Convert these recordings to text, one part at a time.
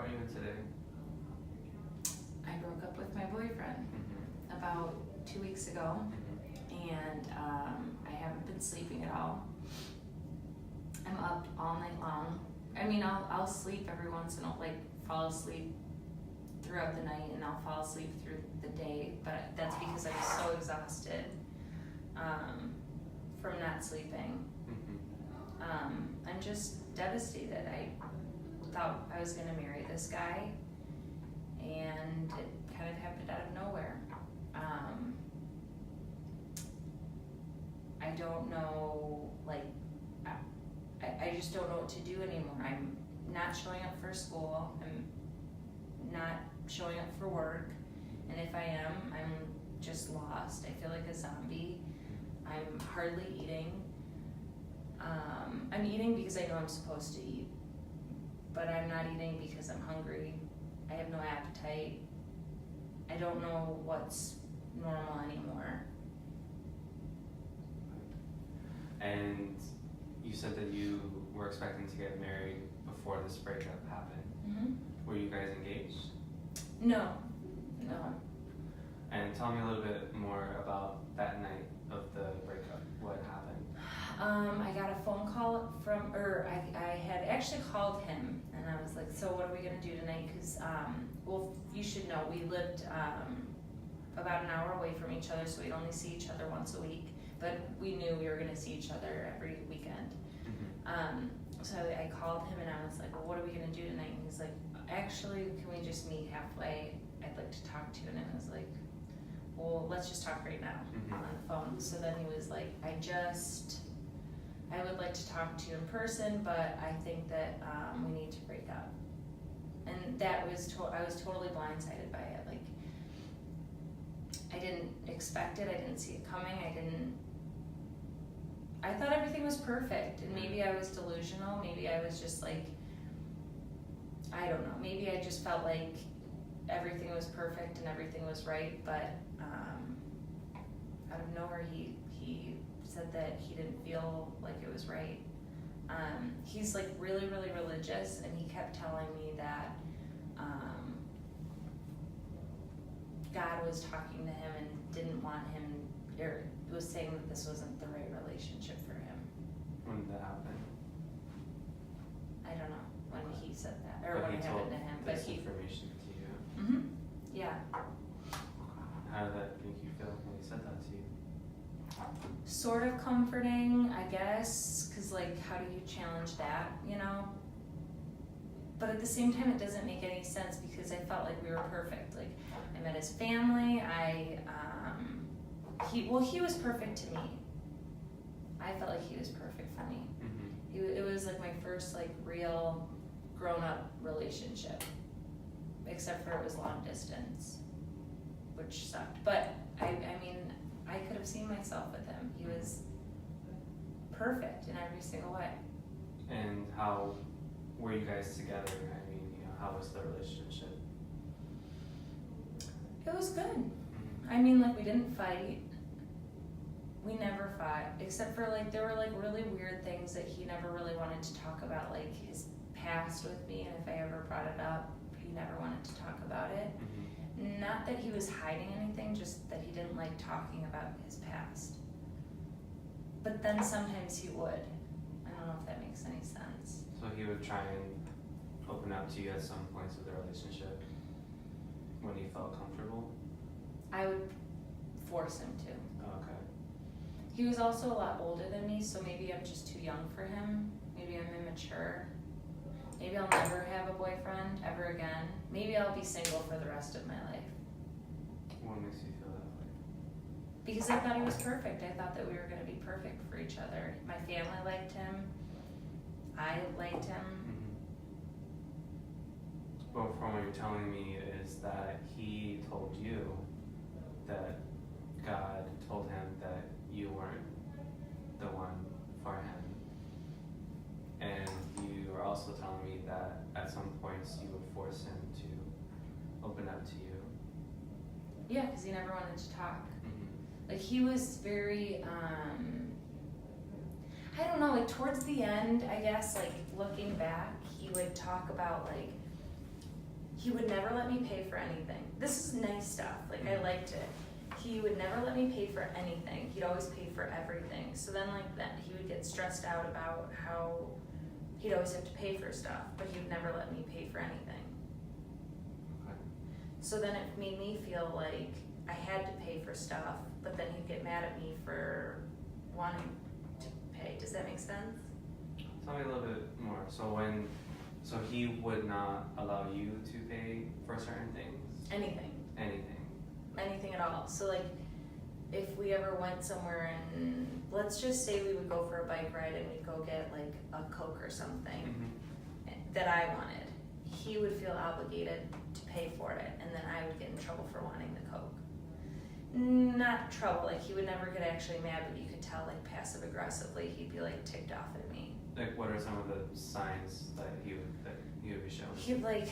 are you in today? I broke up with my boyfriend about 2 weeks ago, and I haven't been sleeping at all. I'm up all night long. I mean, I'll sleep every once in a while, like fall asleep throughout the night, and I'll fall asleep through the day, but that's because I'm so exhausted from not sleeping. I'm just devastated. I thought I was gonna marry this guy, and it kind of happened out of nowhere. I don't know, like, I just don't know what to do anymore. I'm not showing up for school. I'm not showing up for work. And if I am, I'm just lost. I feel like a zombie. I'm hardly eating. I'm eating because I know I'm supposed to eat. But I'm not eating because I'm hungry. I have no appetite. I don't know what's normal anymore. And you said that you were expecting to get married before this breakup happened. Were you guys engaged? No. And tell me a little bit more about that night of the breakup. What happened? I got a phone call from, I had actually called him, and I was like, so what are we gonna do tonight? Because, well, you should know, we lived about an hour away from each other, so we'd only see each other once a week, but we knew we were gonna see each other every weekend. So I called him and I was like, well, what are we gonna do tonight? And he's like, actually, can we just meet halfway? I'd like to talk to you. And I was like, well, let's just talk right now on the phone. So then he was like, I would like to talk to you in person, but I think that we need to break up. And that was, I was totally blindsided by it. Like, I didn't expect it. I didn't see it coming. I thought everything was perfect, and maybe I was delusional. Maybe I was just like, I don't know. Maybe I just felt like everything was perfect and everything was right, but out of nowhere he said that he didn't feel like it was right. He's like really, really religious, and he kept telling me that God was talking to him and didn't want him, or was saying that this wasn't the right relationship for him. When did that happen? I don't know when he said that, or But when he it told happened to him. But this he, information to you. yeah. How did that make you feel when he said that to you? Sort of comforting, I guess, because like, how do you challenge that, you know? But at the same time, it doesn't make any sense because I felt like we were perfect. Like, I met his family. He was perfect to me. I felt like he was perfect for me. It was like my first like real grown-up relationship, except for it was long distance, which sucked. But I mean, I could have seen myself with him. He was perfect in every single way. And how were you guys together? I mean, how was the relationship? It was good. I mean, like, we didn't fight. We never fought, except for like, there were like really weird things that he never really wanted to talk about, like his past with me, and if I ever brought it up, he never wanted to talk about it. Not that he was hiding anything, just that he didn't like talking about his past. But then sometimes he would. I don't know if that makes any sense. So he would try and open up to you at some points of the relationship when he felt comfortable? I would force him to. Oh, okay. He was also a lot older than me, so maybe I'm just too young for him. Maybe I'm immature. Maybe I'll never have a boyfriend ever again. Maybe I'll be single for the rest of my life. What makes you feel that way? Because I thought he was perfect. I thought that we were going to be perfect for each other. My family liked him. I liked him. Well, from what you're telling me is that he told you that God told him that you weren't the one for him. And you were also telling me that at some points you would force him to open up to you. Yeah, because he never wanted to talk. Like, he was very, I don't know, like towards the end, I guess, like looking back, he would talk about like he would never let me pay for anything. This is nice stuff, like I liked it. He would never let me pay for anything. He'd always pay for everything. So then like that, he would get stressed out about how he'd always have to pay for stuff, but he would never let me pay for anything. Okay. So then it made me feel like I had to pay for stuff, but then he'd get mad at me for wanting to pay. Does that make sense? Tell me a little bit more. So he would not allow you to pay for certain things? Anything. Anything At all. So like, if we ever went somewhere and let's just say we would go for a bike ride and we'd go get like a Coke or something that I wanted, he would feel obligated to pay for it, and then I would get in trouble for wanting the Coke. Not trouble, like he would never get actually mad, but you could tell like passive aggressively he'd be like ticked off at me. Like what are some of the signs that he would be showing? He'd like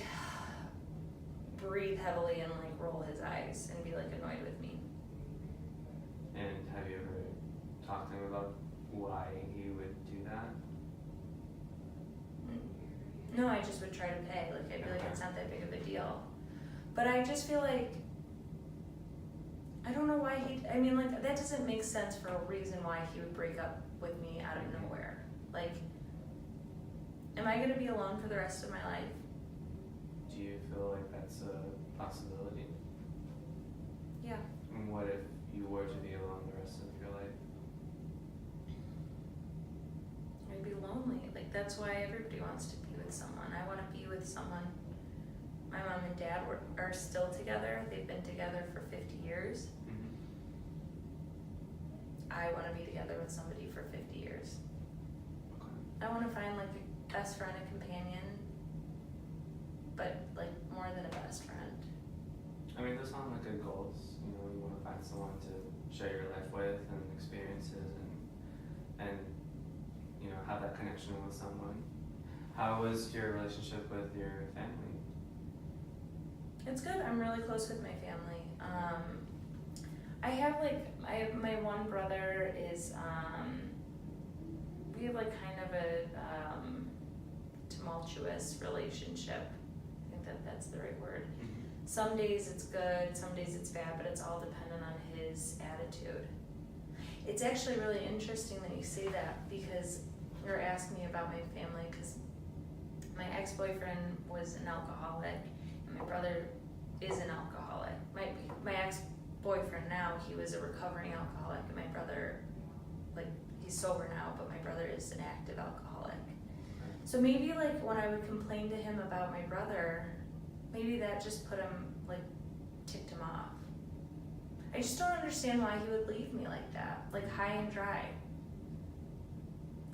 breathe heavily and like roll his eyes and be like annoyed with me. And have you ever talked to him about why he would do that? No, I just would try to pay. Like I'd be like, it's not that big of a deal. But I just feel like, I don't know why I mean like that doesn't make sense for a reason why he would break up with me out of nowhere. Like, am I gonna be alone for the rest of my life? Do you feel like that's a possibility? Yeah. And what if you were to be alone the rest of your life? I'd be lonely. Like that's why everybody wants to be with someone. I want to be with someone. My mom and dad are still together. They've been together for 50 years. I want to be together with somebody for 50 years. Okay. I want to find like a best friend, a companion, but like more than a best friend. I mean, those sound like good goals. You know, you want to find someone to share your life with and experiences and you know, have that connection with someone. How was your relationship with your family? It's good. I'm really close with my family. I have my one brother is, we have like kind of a tumultuous relationship. I think that's the right word. Some days it's good, some days it's bad, but it's all dependent on his attitude. It's actually really interesting that you say that because you're asking me about my family, because my ex-boyfriend was an alcoholic and my brother is an alcoholic. My ex-boyfriend now, he was a recovering alcoholic, and my brother, like, he's sober now, but my brother is an active alcoholic. So maybe like when I would complain to him about my brother, maybe that just put him, like, ticked him off. I just don't understand why he would leave me like that, like high and dry.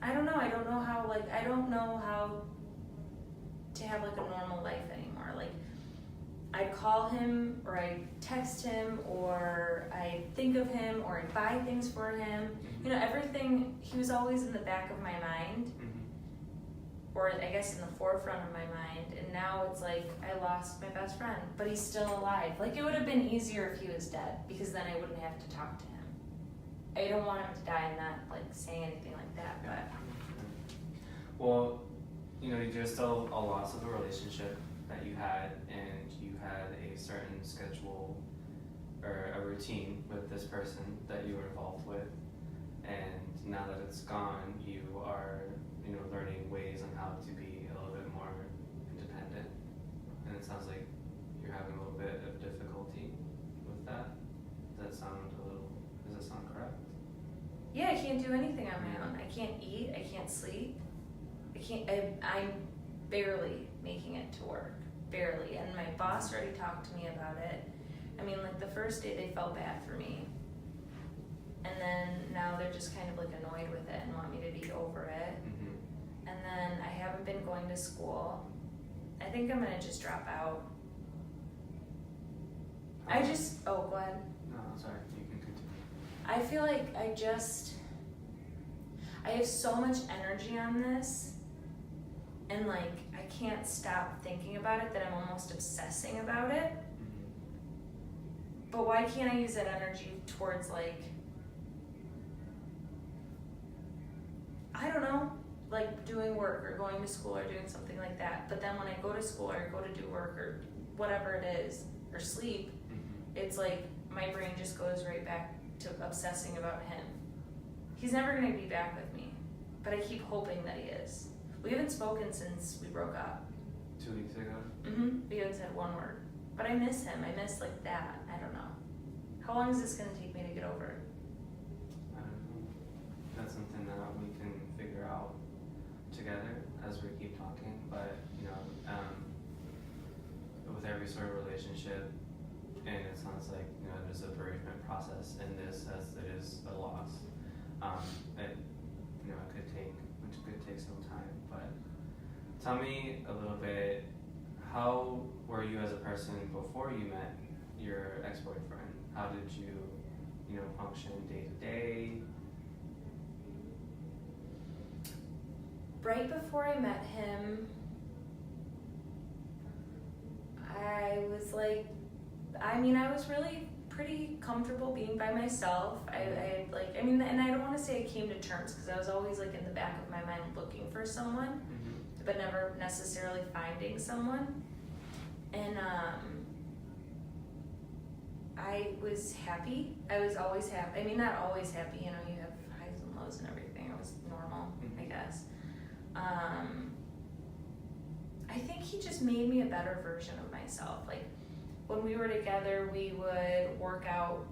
I don't know how to have like a normal life anymore. Like, I'd call him, or I'd text him, or I'd think of him, or I'd buy things for him. You know, everything, he was always in the back of my mind, or I guess in the forefront of my mind, and now it's like I lost my best friend, but he's still alive. Like, it would have been easier if he was dead, because then I wouldn't have to talk to him. I don't want him to die and not like saying anything like that, but. Well, you know, there's still a loss of a relationship that you had, and you had a certain schedule or a routine with this person that you were involved with, and now that it's gone, you are, you know, learning ways on how to be a little bit more independent, and it sounds like you're having a little bit of difficulty with that. Does that sound correct? Yeah, I can't do anything on my own. I can't eat, I can't sleep. I'm barely making it to work, barely. And my boss already talked to me about it. I mean, like the first day they felt bad for me. And then now they're just kind of like annoyed with it and want me to be over it. And then I haven't been going to school. I think I'm gonna just drop out. Go ahead. No, sorry, you can continue. I feel like I have so much energy on this, and like I can't stop thinking about it, that I'm almost obsessing about it. But why can't I use that energy towards, like, I don't know, like doing work or going to school or doing something like that. But then when I go to school or go to do work or whatever it is, or sleep, it's like my brain just goes right back to obsessing about him. He's never gonna be back with me, but I keep hoping that he is. We haven't spoken since we broke up. 2 weeks ago? We haven't said one word. But I miss him. I miss like that. I don't know. How long is this gonna take me to get over it? I don't know. That's something that we can figure out together as we keep talking. But, with every sort of relationship, and it sounds like, there's a bereavement process in this as it is a loss. It could take some time. But tell me a little bit, how were you as a person before you met your ex-boyfriend? How did you, function day to day? Right before I met him, I was like, I was really pretty comfortable being by myself. And I don't want to say I came to terms, because I was always like in the back of my mind looking for someone, but never necessarily finding someone. And I was happy. I was always happy. Not always happy, you have highs and lows and everything. It was normal, I guess. I think he just made me a better version of myself. Like, when we were together, we would work out.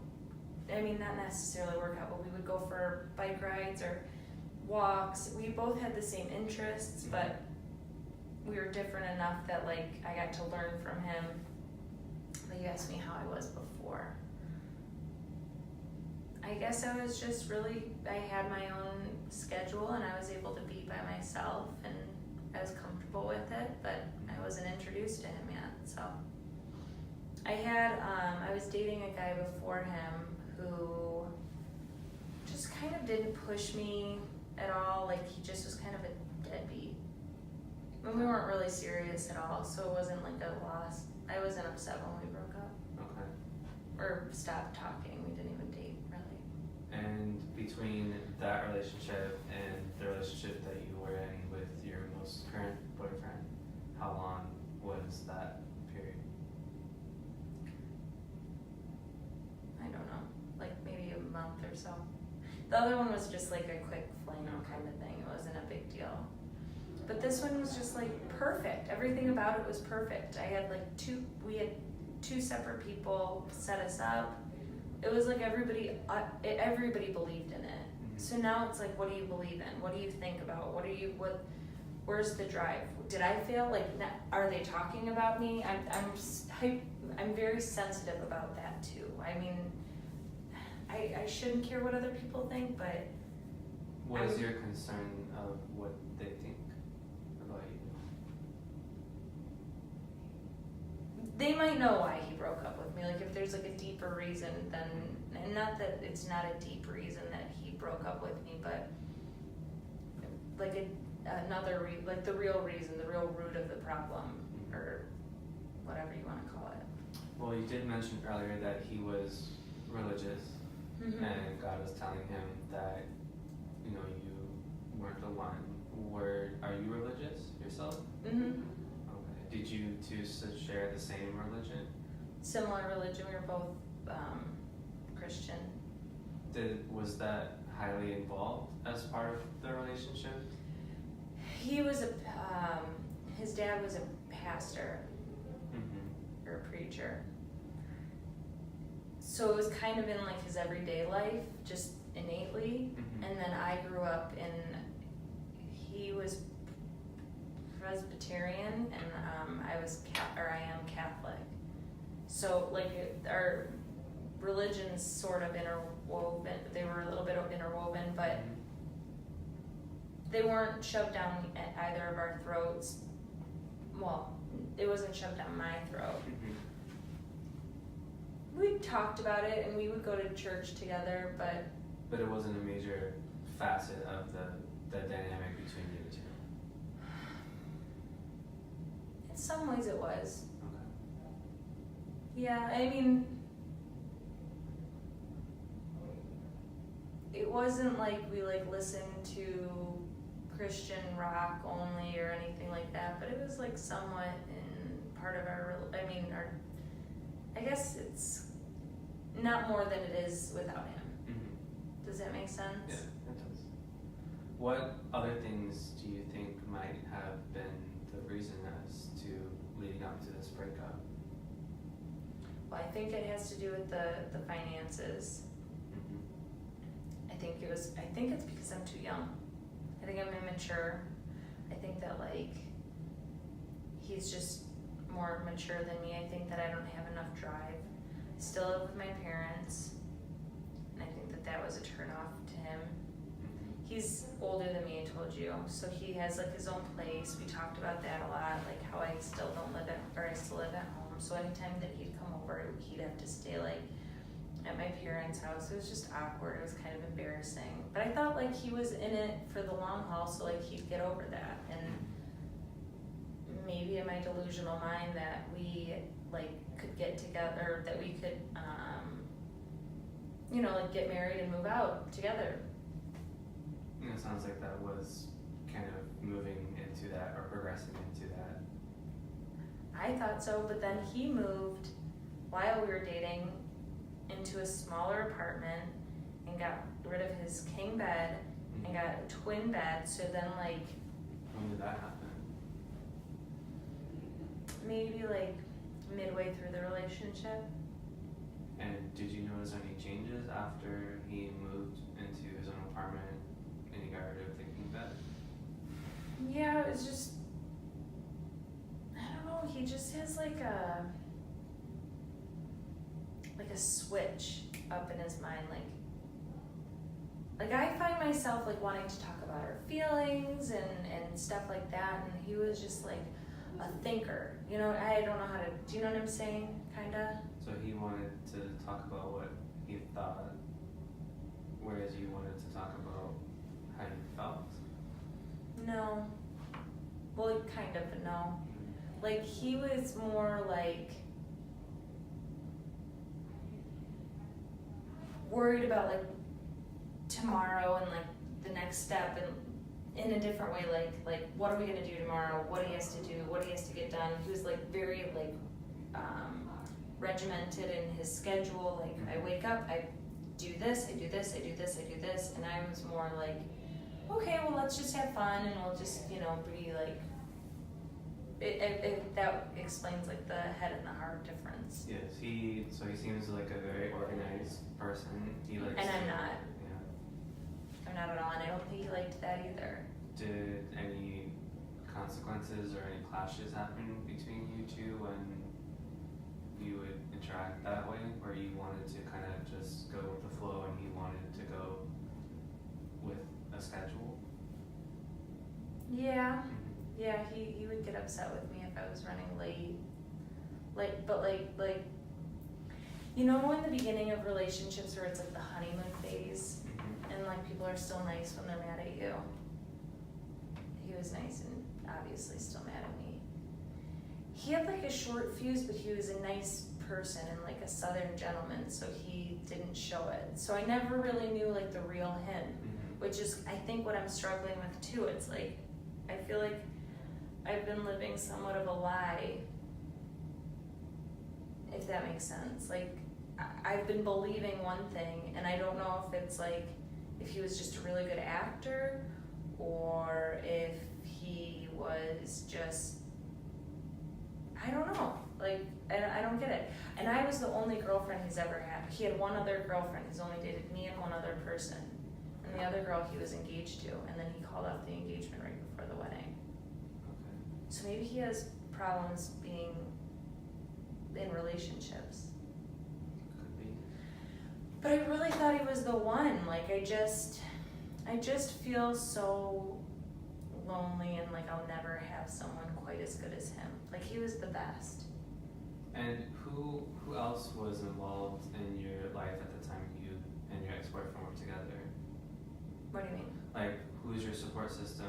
Not necessarily work out, but we would go for bike rides or walks. We both had the same interests, but we were different enough that, like, I got to learn from him. But you asked me how I was before. I guess I was just I had my own schedule, and I was able to be by myself, and I was comfortable with it, but I wasn't introduced to him yet. So I was dating a guy before him who just kind of didn't push me at all. Like, he just was kind of a deadbeat. We weren't really serious at all, so it wasn't like a loss. I wasn't upset when we broke up. Okay. Or stopped talking. We didn't even date, really. And between that relationship and the relationship that you were in with your most current boyfriend, how long was that period? I don't know, like maybe a month or so. The other one was just like a quick fling kind of thing. It wasn't a big deal. But this one was just like perfect. Everything about it was perfect. We had two separate people set us up. It was like everybody believed in it. So now it's like, what do you believe in? What do you think about? Where's the drive? Did I fail? Like, are they talking about me? I'm very sensitive about that too. I shouldn't care what other people think, but what is your concern of what they think about you? They might know why he broke up with me. Like, if there's like a deeper reason, then, and not that it's not a deep reason that he broke up with me, but like like the real reason, the real root of the problem, or whatever you want to call it. Well, you did mention earlier that he was religious, and God was telling him that, you weren't the one. Are you religious yourself? Okay. Did you two share the same religion? Similar religion. We were both Christian. Was that highly involved as part of the relationship? He was his dad was a pastor or a preacher. So it was kind of in like his everyday life, just innately. And then I grew up he was Presbyterian, and I am Catholic. So like our religions sort of interwoven. They were a little bit interwoven, but they weren't shoved down at either of our throats. Well, it wasn't shoved down my throat. We talked about it, and we would go to church together, but it wasn't a major facet of the dynamic between you two. In some ways it was. Okay. Yeah, it wasn't like we listened to Christian rock only or anything like that, but it was like somewhat in part of our, I guess it's not more than it is without him. Mm-hmm. Does that make sense? Yeah, it does. What other things do you think might have been the reason as to leading up to this breakup? Well, I think it has to do with the finances. Mm-hmm. I think it's because I'm too young. I think I'm immature. I think that like he's just more mature than me. I think that I don't have enough drive. I still live with my parents, and I think that was a turnoff to him. He's older than me, I told you, so he has like his own place. We talked about that a lot, like how I still live at home. So anytime that he'd come over, he'd have to stay like at my parents' house. It was just awkward. It was kind of embarrassing. But I thought like he was in it for the long haul, so like he'd get over that. And maybe in my delusional mind that we like could get together, that we could, like get married and move out together. It sounds like that was kind of moving into that or progressing into that. I thought so, but then he moved while we were dating into a smaller apartment and got rid of his king bed and got a twin bed. So then like when did that happen? maybe like midway through the relationship. And did you notice any changes after he moved into his own apartment and he got rid of the king bed? Yeah, it was just, I don't know, he just has like a switch up in his mind, like I find myself like wanting to talk about our feelings and stuff like that, and he was just like a thinker, I don't know how to, do you know what I'm saying, kinda? So he wanted to talk about what he thought, whereas you wanted to talk about how you felt? No. Well, kind of, but no. Like, he was more like worried about like tomorrow and like the next step, and in a different way, like what are we gonna do tomorrow, what he has to do, what he has to get done. He was like very like regimented in his schedule. Like I wake up, I do this, I do this, I do this, I do this, and I was more like, okay, well let's just have fun and we'll just be like, that explains like the head and the heart difference. Yes, he seems like a very organized person. He likes. And I'm not. Yeah. I'm not at all, and I don't think he liked that either. Did any consequences or any clashes happen between you two when you would interact that way, where you wanted to kind of just go with the flow and he wanted to go with a schedule? Yeah. Yeah, he would get upset with me if I was running late. But in the beginning of relationships where it's like the honeymoon phase, and like people are still nice when they're mad at you. He was nice and obviously still mad at me. He had like a short fuse, but he was a nice person and like a southern gentleman, so he didn't show it. So I never really knew like the real him, which is I think what I'm struggling with too. It's like, I feel like I've been living somewhat of a lie, if that makes sense. Like, I've been believing one thing, and I don't know if it's like, if he was just a really good actor, or if he was just, I don't know. Like, I don't get it. And I was the only girlfriend he's ever had. He had one other girlfriend. He's only dated me and one other person. And the other girl he was engaged to, and then he called off the engagement right before the wedding. So maybe he has problems being in relationships. Could be. But I really thought he was the one. Like I just feel so lonely, and like I'll never have someone quite as good as him. Like he was the best. And who else was involved in your life at the time you and your ex-boyfriend were together? What do you mean? Like, who's your support system?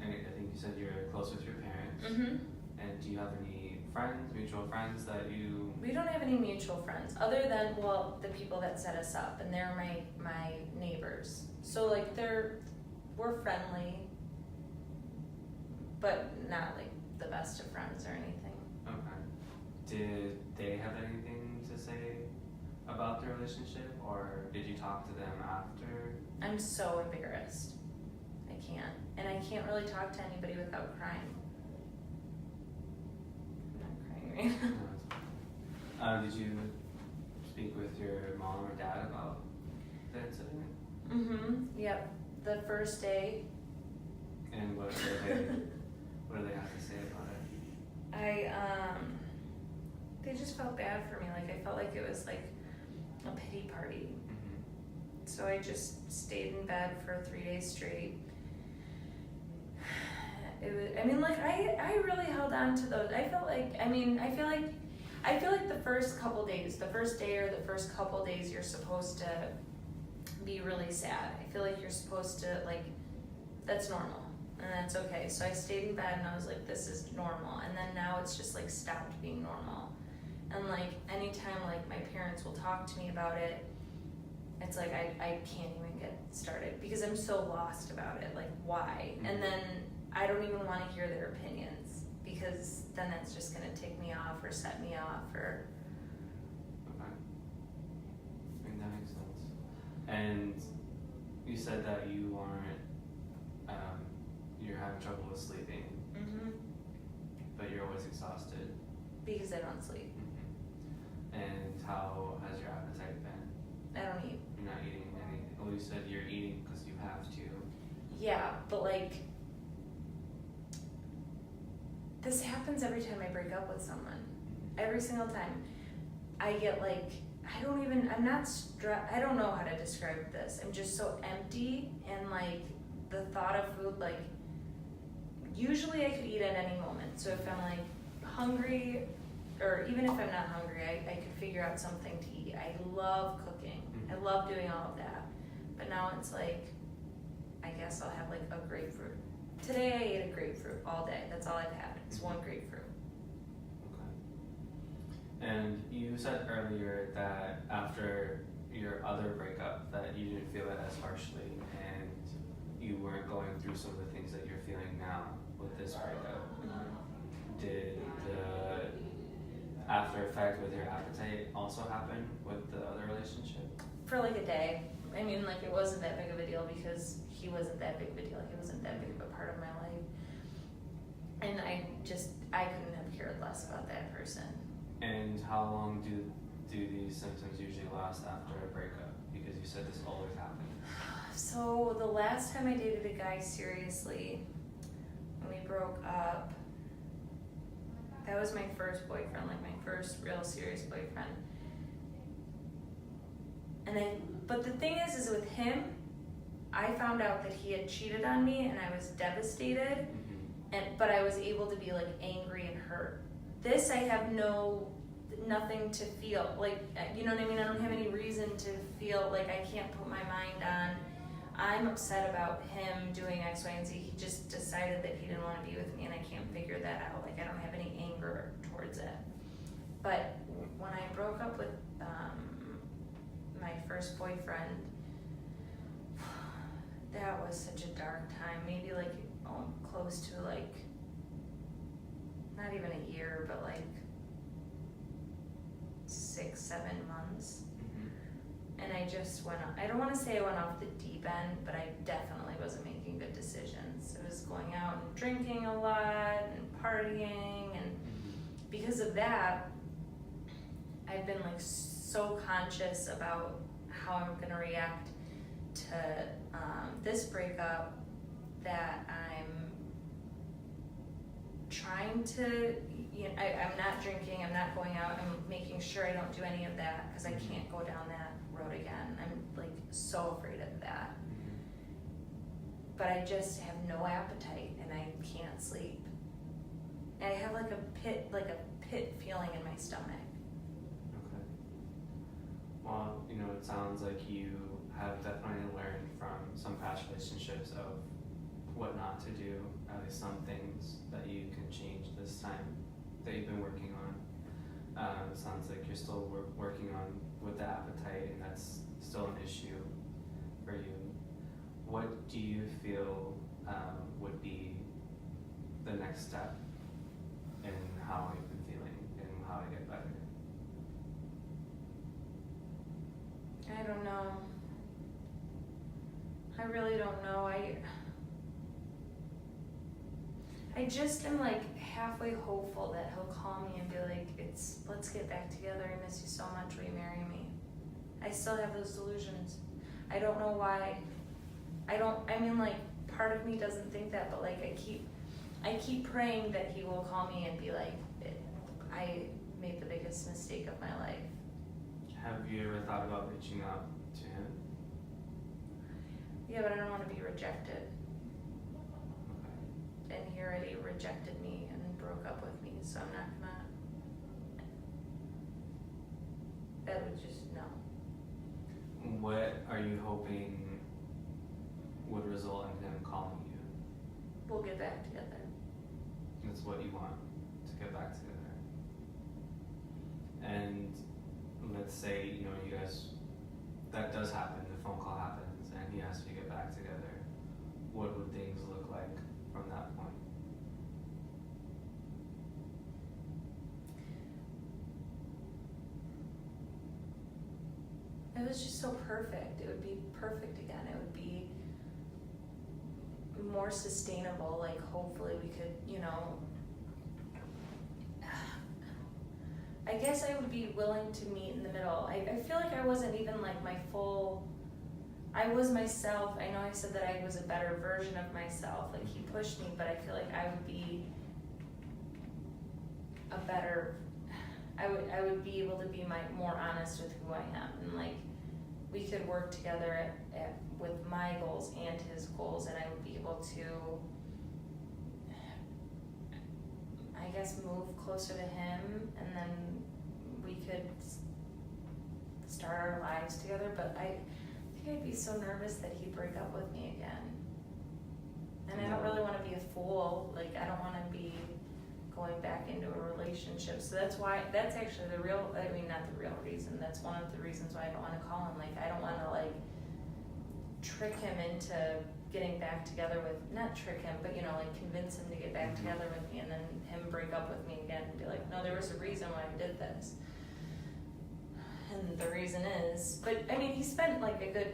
And I think you said you're close with your parents. Mm-hmm. And do you have any friends, mutual friends that you? We don't have any mutual friends other than, well, the people that set us up, and they're my neighbors. So like we're friendly, but not like the best of friends or anything. Okay. Did they have anything to say about the relationship, or did you talk to them after? I'm so embarrassed. I can't. And I can't really talk to anybody without crying. I'm not crying right now. No, it's fine. Did you speak with your mom or dad about the incident? Yep. The first day, And what do they have to say about it? they just felt bad for me. Like, I felt like it was like a pity party. Mm-hmm. So I just stayed in bed for 3 days straight. It was, I mean, like, I really held on to those. I feel like the first couple days, the first day or the first couple days, you're supposed to be really sad. I feel like you're supposed to, like, that's normal and that's okay. So I stayed in bed and I was like, this is normal. And then now it's just like stopped being normal. And like anytime like my parents will talk to me about it, it's like I can't even get started because I'm so lost about it. Like, why? Mm-hmm. And then I don't even want to hear their opinions because then that's just gonna tick me off or set me off or. Okay. I think that makes sense. And you said that you aren't, you're having trouble with sleeping, but you're always exhausted. Because I don't sleep. And how has your appetite been? I don't eat. You're not eating anything. Well, you said you're eating because you have to. Yeah, but like, this happens every time I break up with someone. Every single time. I get like, I don't know how to describe this. I'm just so empty and like the thought of food, like, usually I could eat at any moment. So if I'm like hungry, or even if I'm not hungry, I could figure out something to eat. I love cooking. I love doing all of that. But now it's like, I guess I'll have like a grapefruit. Today I ate a grapefruit all day. That's all I've had. It's one grapefruit. Okay. And you said earlier that after your other breakup that you didn't feel it as harshly and you weren't going through some of the things that you're feeling now with this breakup. Did the after effect with your appetite also happen with the other relationship? For like a day. I mean, like, it wasn't that big of a deal because he wasn't that big of a deal. He wasn't that big of a part of my life. And I couldn't have cared less about that person. And how long do these symptoms usually last after a breakup? Because you said this always happens. So the last time I dated a guy seriously, when we broke up, that was my first boyfriend, like my first real serious boyfriend. But the thing is with him, I found out that he had cheated on me and I was devastated, but I was able to be like angry and hurt. This I have nothing to feel, like, you know what I mean? I don't have any reason to feel like I can't put my mind on, I'm upset about him doing X, Y, and Z. He just decided that he didn't want to be with me and I can't figure that out. Like, I don't have any anger towards it. But when I broke up with my first boyfriend, that was such a dark time. Maybe like close to like, not even a year, but like 6-7 months. And I just I don't want to say I went off the deep end, but I definitely wasn't making good decisions. I was going out and drinking a lot and partying, and because of that, I've been like so conscious about how I'm gonna react to this breakup that I'm trying to, I'm not drinking, I'm not going out, I'm making sure I don't do any of that because I can't go down that road again. I'm like so afraid of that. But I just have no appetite and I can't sleep. And I have like a pit feeling in my stomach. Okay. Well, it sounds like you have definitely learned from some past relationships of what not to do, at least some things that you can change this time that you've been working on. It sounds like you're still working on with the appetite, and that's still an issue for you. What do you feel would be the next step in how you've been feeling and how to get better? I don't know. I really don't know. I just am like halfway hopeful that he'll call me and be like, let's get back together. I miss you so much. Will you marry me? I still have those delusions. I don't know why. Like, part of me doesn't think that, but like I keep praying that he will call me and be like, I made the biggest mistake of my life. Have you ever thought about reaching out to him? Yeah, but I don't want to be rejected. Okay. And he already rejected me and broke up with me, so I'm not gonna. That would just, no. What are you hoping would result in him calling you? We'll get back together. That's what you want, to get back together. And let's say, you guys, that does happen, the phone call happens, and he asks you to get back together. What would things look like from that point? It was just so perfect. It would be perfect again. It would be more sustainable. Like, hopefully we could, I guess I would be willing to meet in the middle. I feel like I wasn't even like my full, I was myself. I know I said that I was a better version of myself. Like, he pushed me, but I feel like I would be a better, I would be able to be more honest with who I am, and like we could work together with my goals and his goals, and I would be able to, I guess, move closer to him, and then we could start our lives together. But I think I'd be so nervous that he'd break up with me again, and I don't really want to be a fool. Like, I don't want to be going back into a relationship. So that's actually not the real reason. That's one of the reasons why I don't want to call him. Like, I don't want to like trick him into getting back together with, not trick him, but like convince him to get back together with me, and then him break up with me again and be like, no, there was a reason why I did this. And the reason is, but I mean, he spent like the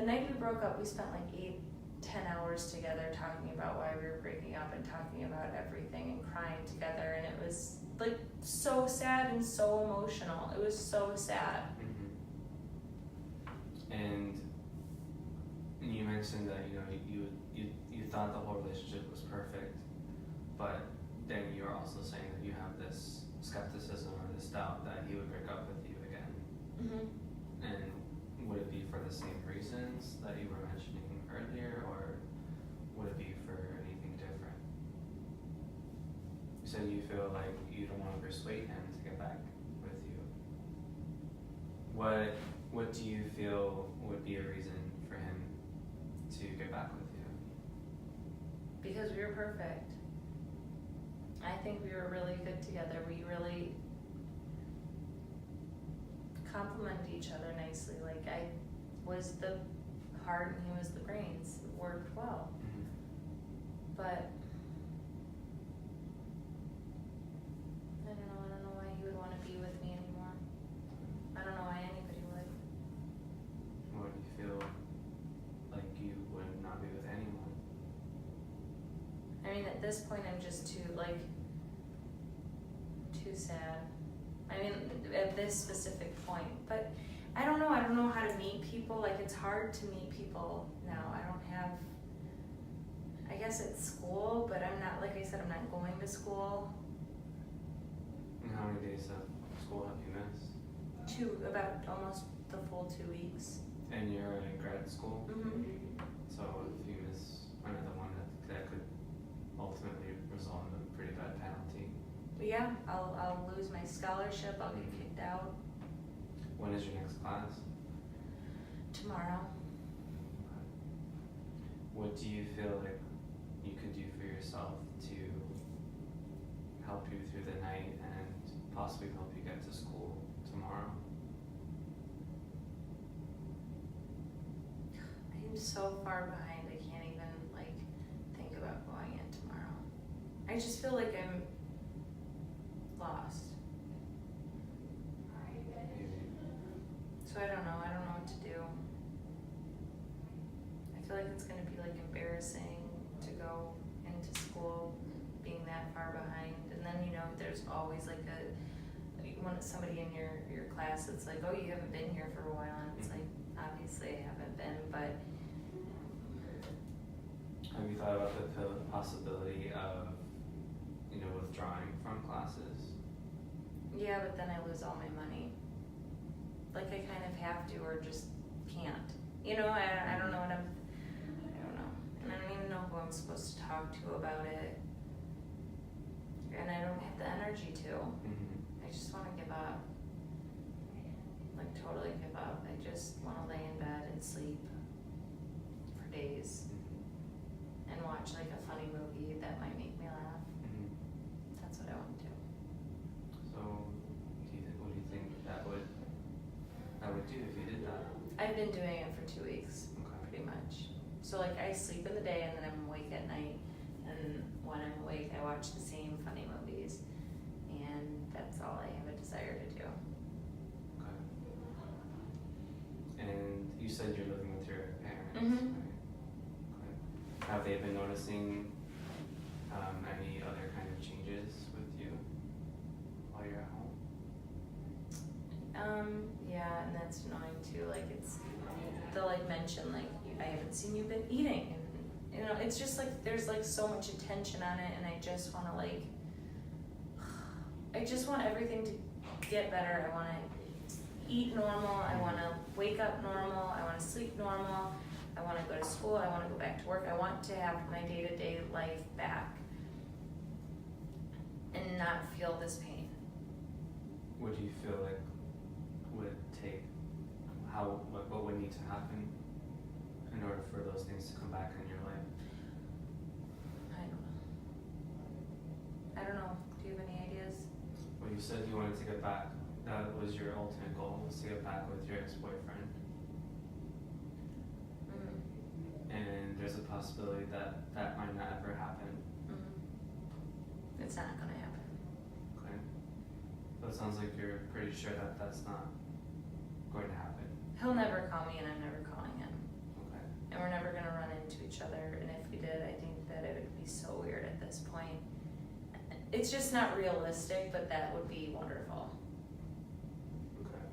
night we broke up, we spent like 8-10 hours together talking about why we were breaking up and talking about everything and crying together, and it was like so sad and so emotional. It was so sad. And you mentioned that you thought the whole relationship was perfect, but then you're also saying that you have this skepticism or this doubt that he would break up with you again. And would it be for the same reasons that you were mentioning earlier, or would it be for anything different? So you feel like you don't want to persuade him to get back with you. What do you feel would be a reason for him to get back with you? Because we were perfect. I think we were really good together. We really complemented each other nicely. Like, I was the heart and he was the brains. It worked well. But I don't know why he would want to be with me anymore. I don't know why anybody would. Or do you feel like you would not be with anyone? I mean, at this point, I'm just too sad. I mean, at this specific point, but I don't know how to meet people. Like, it's hard to meet people now. I guess at school, but I'm not, like I said, I'm not going to school. And how many days of school have you missed? About almost the full 2 weeks. And you're in grad school? So if you miss another one, that could ultimately result in a pretty bad penalty. But yeah, I'll lose my scholarship. I'll get kicked out. When is your next class? Tomorrow. What do you feel like you could do for yourself to help you through the night and possibly help you get to school tomorrow? I'm so far behind. I can't even think about going in tomorrow. I just feel like I'm lost. So I don't know what to do. I feel like it's gonna be like embarrassing to go into school being that far behind. And then, you know, there's always like somebody in your class that's like, oh, you haven't been here for a while, and it's like, obviously I haven't been, but. Have you thought about the possibility of, you know, withdrawing from classes? Yeah, but then I lose all my money. Like I kind of have to, or just can't. You know, I don't know what I don't know. And I don't even know who I'm supposed to talk to about it. And I don't have the energy to. I just want to give up. Like totally give up. I just want to lay in bed and sleep for days. And watch like a funny movie that might make me laugh. That's what I want to do. So, what do you think that would do if you did that? I've been doing it for 2 weeks, pretty much. So like I sleep in the day and then I'm awake at night. And when I'm awake, I watch the same funny movies. And that's all I have a desire to do. Okay. And you said you're living with your parents, Mhm. right? Okay. Have they been noticing any other kind of changes with you while you're at home? Yeah, and that's annoying too. Like they'll like mention like, I haven't seen you been eating. And you know, it's just like, there's like so much attention on it, and I just want to like, I just want everything to get better. I want to eat normal. I want to wake up normal. I want to sleep normal. I want to go to school. I want to go back to work. I want to have my day-to-day life back and not feel this pain. What do you feel like would take, what would need to happen in order for those things to come back in your life? I don't know. Do you have any ideas? Well, you said you wanted to get back. That was your ultimate goal, was to get back with your ex-boyfriend. And there's a possibility that that might not ever happen. It's not gonna happen. Okay. So it sounds like you're pretty sure that that's not going to happen. He'll never call me, and I'm never calling him. Okay. And we're never gonna run into each other. And if we did, I think that it would be so weird at this point. It's just not realistic, but that would be wonderful. Okay.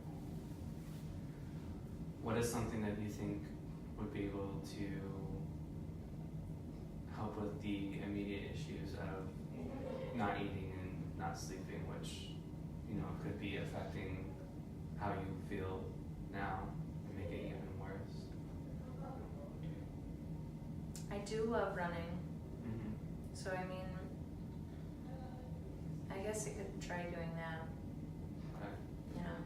What is something that you think would be able to help with the immediate issues of not eating and not sleeping, which, you know, could be affecting how you feel now and make it even worse? I do love running. So I mean, I guess I could try doing that. Okay. You know,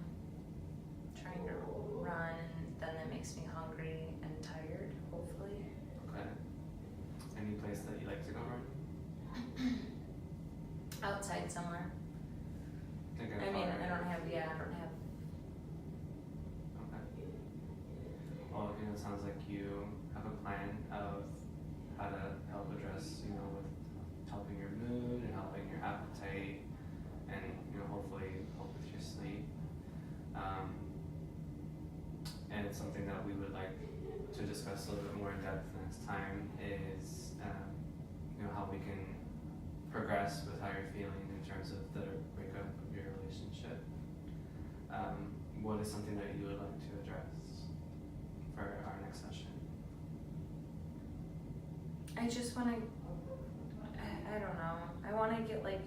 trying to run, and then that makes me hungry and tired, hopefully. Okay. Any place that you like to go run? Outside somewhere. Think I mean, I don't have. Okay. Well, you know, it sounds like you have a plan of how to help address, you know, with helping your mood and helping your appetite, and, you know, hopefully help with your sleep. And it's something that we would like to discuss a little bit more in depth next time is, you know, how we can progress with how you're feeling in terms of the breakup of your relationship. What is something that you would like to address for our next session? I just want to. I don't know. I want to get like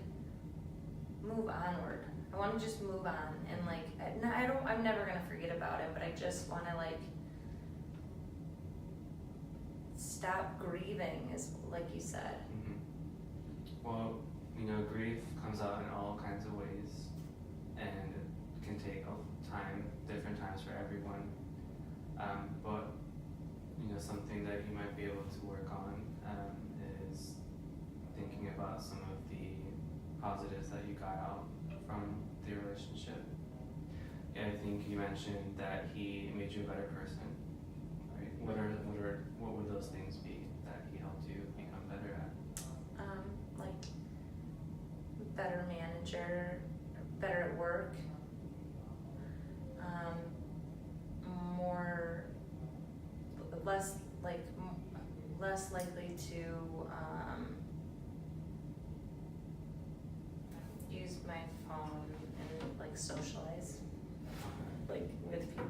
move onward. I want to just move on and like. I don't. I'm never gonna forget about it, but I just want to like stop grieving, is like you said. Well, you know, grief comes out in all kinds of ways, and it can take time, different times for everyone. But, you know, something that you might be able to work on is thinking about some of the positives that you got out from the relationship. Yeah, I think you mentioned that he made you a better person, right? What would those things be that he helped you become better at? Like better manager, better at work, more, less likely to use my phone and like socialize, like with people